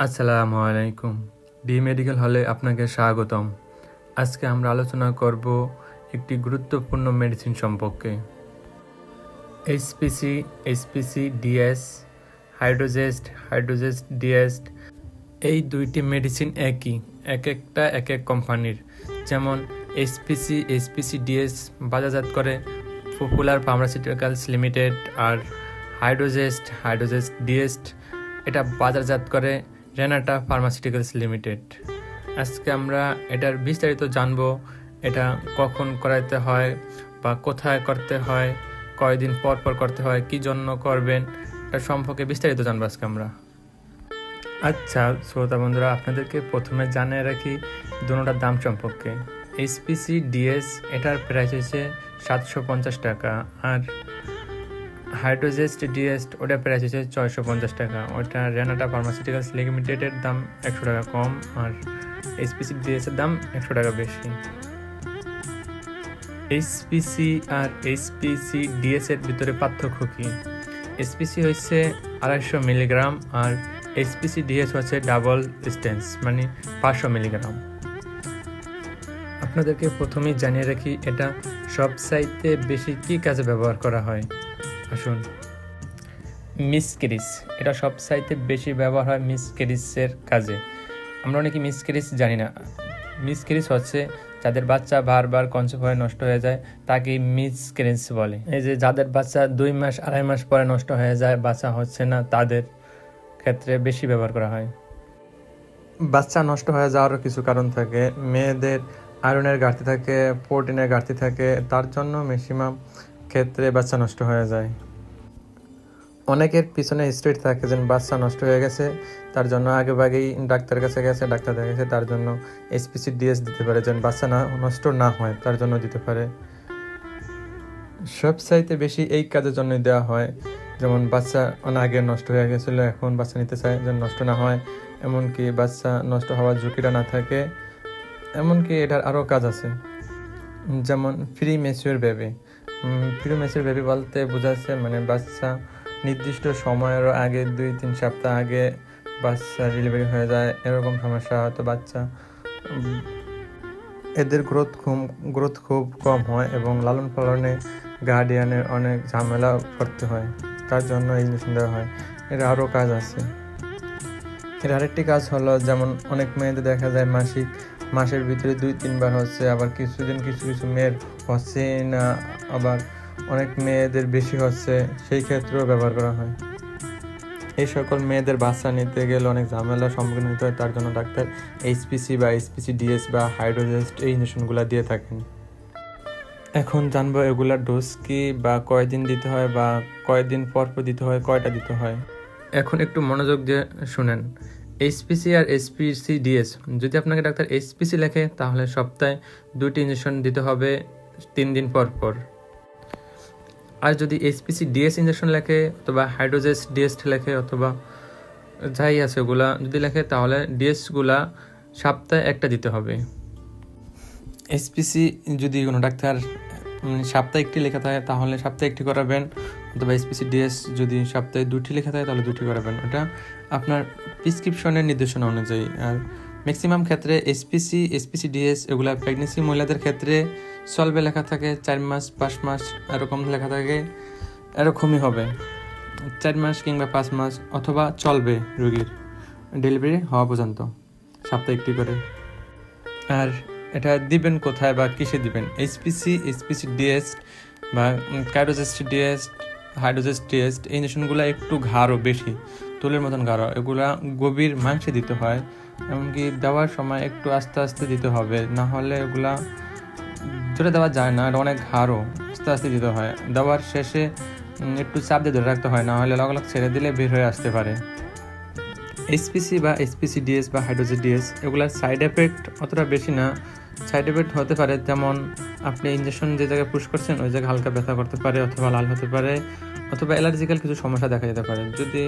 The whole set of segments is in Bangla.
আসসালামু আলাইকুম। ডি মেডিকেল হলে আপনাকে স্বাগতম। আজকে আমরা আলোচনা করব একটি গুরুত্বপূর্ণ মেডিসিন সম্পর্কে। এইচপিসি ডিএস, হাইড্রোজেস্ট ডিএস, এই দুইটি মেডিসিন একই, এক এক কোম্পানির। যেমন এইচপিসি ডিএস বাজারজাত করে পপুলার ফার্মাসিউটিক্যালস লিমিটেড, আর হাইড্রোজেস্ট ডিএস এটা বাজারজাত করে রেনাটা ফার্মাসিউটিক্যালস লিমিটেড। আজকে আমরা এটার বিস্তারিত জানবো, এটা কখন করাতে হয় বা কোথায় করতে হয়, কয়দিন পর করতে হয়, কি জন্য করবেন, এটা সম্পর্কে বিস্তারিত জানবো আজকে আমরা। আচ্ছা শ্রোতা বন্ধুরা, আপনাদেরকে প্রথমে জানিয়ে রাখি দুটোটার দাম সম্পর্কে। এইচপিসি ডিএস এটার প্রাইস হচ্ছে 750 টাকা, আর হাইড্রোজেস্ট ডিএস ওটার প্রাইস হচ্ছে 650 টাকা। ওটা রেনাটা ফার্মাসিউটিক্যালস লিমিটেডের দাম 100 টাকা কম, আর এইচপিসি ডিএস এর দাম 100 টাকা বেশি। এইচপিসি আর এইচপিসি ডিএস এর ভিতরে পার্থক্য কি? এইচপিসি হচ্ছে 250 মিলিগ্রাম, আর এইচপিসি ডিএস হচ্ছে ডাবল স্ট্রেন্থ, মানে 500 মিলিগ্রাম। আপনাদেরকে প্রথমেই জানিয়ে রাখি এটা সবচাইতে বেশি কি কাজে ব্যবহার করা হয়। আসুন, মিসক্যারেজ, এটা সবচাইতে বেশি ব্যবহার হয় মিসক্যারেজের কাজে। আমরা অনেকে মিসক্যারেজ জানি না। মিসক্যারেজ হচ্ছে যাদের বাচ্চা বারবার কনসেপ্ট হয়ে নষ্ট হয়ে যায়, তাকে মিসক্যারেজ বলে। এই যে যাদের বাচ্চা 2 মাস 2.5 মাস পরে নষ্ট হয়ে যায়, বাচ্চা হচ্ছে না, তাদের ক্ষেত্রে বেশি ব্যবহার করা হয়। বাচ্চা নষ্ট হয়ে যাওয়ারও কিছু কারণ থাকে। মেয়েদের আয়রনের ঘাটতি থাকে, প্রোটিনের ঘাটতি থাকে, তার জন্য ম্যাক্সিমাম ক্ষেত্রে বাচ্চা নষ্ট হয়ে যায়। অনেকের পিছনে হিস্ট্রি থাকে যে বাচ্চা নষ্ট হয়ে গেছে, তার জন্য আগেভাগেই ডাক্তারের কাছে গেছে, ডাক্তার দেখেছে, তার জন্য এইচপিসি ডিএস দিতে পারে, যেন বাচ্চা নষ্ট না হয় তার জন্য দিতে পারে। সবচাইতে বেশি এই কাজের জন্য দেওয়া হয়, যেমন বাচ্চা অনেক আগে নষ্ট হয়ে গেছিলো, এখন বাচ্চা নিতে চায় যেন নষ্ট না হয়, এমনকি বাচ্চা নষ্ট হওয়ার ঝুঁকিটা না থাকে। এমনকি এটার আরও কাজ আছে, যেমন প্রি ম্যাচিওর বেবি বলতে বোঝাচ্ছে মানে বাচ্চা নির্দিষ্ট সময়েরও আগে 2-3 সপ্তাহ আগে বাচ্চা ডেলিভারি হয়ে যায়, এরকম সমস্যা হয়তো বাচ্চা এদের গ্রোথ খুব কম হয় এবং লালন পালনে গার্ডিয়ানের অনেক ঝামেলা করতে হয়, তার জন্য এই ইঞ্জেকশন দেওয়া হয়। এর আরও কাজ আছে। এর আরেকটি কাজ হলো, যেমন অনেক মেয়েদের দেখা যায় মাসের ভিতরে 2-3 বার হচ্ছে, আবার কিছু মেয়ের হচ্ছে না, আবার অনেক মেয়েদের বেশি হচ্ছে, সেই ক্ষেত্রেও ব্যবহার করা হয়। এই সকল মেয়েদের বাচ্চা নিতে গেলে অনেক ঝামেলার সম্মুখীন হতে হয়, তার জন্য ডাক্তার এইচপিসি বা এইচপিসি ডিএস বা হাইড্রোজেস্ট এই ইঞ্জেকশনগুলো দিয়ে থাকেন। এখন জানবো এগুলার ডোজ কি, বা কয়দিন দিতে হয়, বা কয়দিন পর দিতে হয়, কয়টা দিতে হয়। এখন একটু মনোযোগ দিয়ে শুনেন। এইচপিসি আর এইচপিসি ডিএস, যদি আপনাকে ডাক্তার এইচপিসি লেখে তাহলে সপ্তাহে 2টি ইঞ্জেকশন দিতে হবে 3 দিন পর। আর যদি এইচপিসি ডিএস ইঞ্জেকশন লেখে, অথবা হাইড্রোজেস্ট ডিএস লেখে, অথবা যাই আছে ওগুলা যদি লেখে, তাহলে ডিএসগুলা সপ্তাহে 1টা দিতে হবে। এইচপিসি যদি কোনো ডাক্তার সপ্তাহে 1টি লেখা থাকে তাহলে সপ্তাহে 1টি করাবেন, অথবা এইচপিসি ডিএস যদি সপ্তাহে 2টি লেখা থাকে তাহলে 2টি করাবেন। ওটা আপনার প্রেসক্রিপশনের নির্দেশনা অনুযায়ী। আর ম্যাক্সিমাম ক্ষেত্রে এইচপিসি ডিএস এগুলা প্রেগনেন্সি মহিলাদের ক্ষেত্রে চলবে লেখা থাকে 4 মাস 5 মাস এরকম লেখা থাকে, এরকমই হবে 4 মাস কিংবা 5 মাস, অথবা চলবে রোগীর ডেলিভারি হওয়া পর্যন্ত সপ্তাহে 1টি করে। আর এটা দিবেন কোথায় বা কিসে দিবেন? এইচপিসি ডিএস বা হাইড্রোজেস্ট ডিএস এই ইঞ্জেকশনগুলো একটু ঘাড়ও বেশি, তুলের মতন ঘাড়ো, এগুলা গভীর মাংসে দিতে হয়, এমনকি দেওয়ার সময় একটু আস্তে আস্তে দিতে হবে, না হলে এগুলা জোরে দেওয়া যায় না, এটা অনেক ঘাড়ও, আস্তে আস্তে দিতে হয়। দেওয়ার শেষে একটু চাপ দিয়ে ধরে রাখতে হয়, না হলে লগ ছেড়ে দিলে বের হয়ে আসতে পারে। এইচপিসি বা এইচপিসি ডিএস বা হাইড্রোজেস্ট ডিএস এগুলার সাইড এফেক্ট অতটা বেশি না। সাইড এফেক্ট হতে পারে, যেমন আপনি ইঞ্জেকশন যে জায়গায় পুশ করছেন ওই জায়গায় হালকা ব্যথা করতে পারে, অথবা লাল হতে পারে, অথবা অ্যালার্জিক্যাল কিছু সমস্যা দেখা যেতে পারে। যদি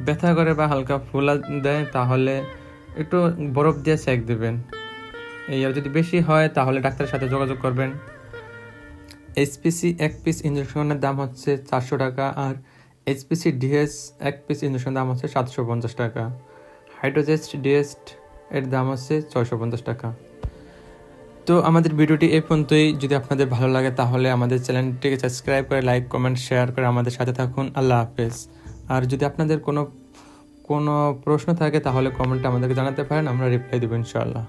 ব্যথা করে বা হালকা ফোলা দেয় তাহলে একটু বরফ দিয়ে সেক দেবেন। এই আর যদি বেশি হয় তাহলে ডাক্তারের সাথে যোগাযোগ করবেন। এইচপিসি 1 পিস ইঞ্জেকশনের দাম হচ্ছে 400 টাকা, আর এইচপিসি ডিএস 1 পিস ইঞ্জেকশনের দাম হচ্ছে 750 টাকা। হাইড্রোজেস্ট ডিএস্ট এর দাম হচ্ছে 650 টাকা। তো আমাদের ভিডিওটি এই পর্যন্তই। যদি আপনাদের ভালো লাগে তাহলে আমাদের চ্যানেলটিকে সাবস্ক্রাইব করে লাইক কমেন্ট শেয়ার করে আমাদের সাথে থাকুন। আল্লাহ হাফেজ। আর যদি আপনাদের কোনো প্রশ্ন থাকে তাহলে কমেন্টে আমাদেরকে জানাতে পারেন, আমরা রিপ্লাই দেবো ইনশাআল্লাহ।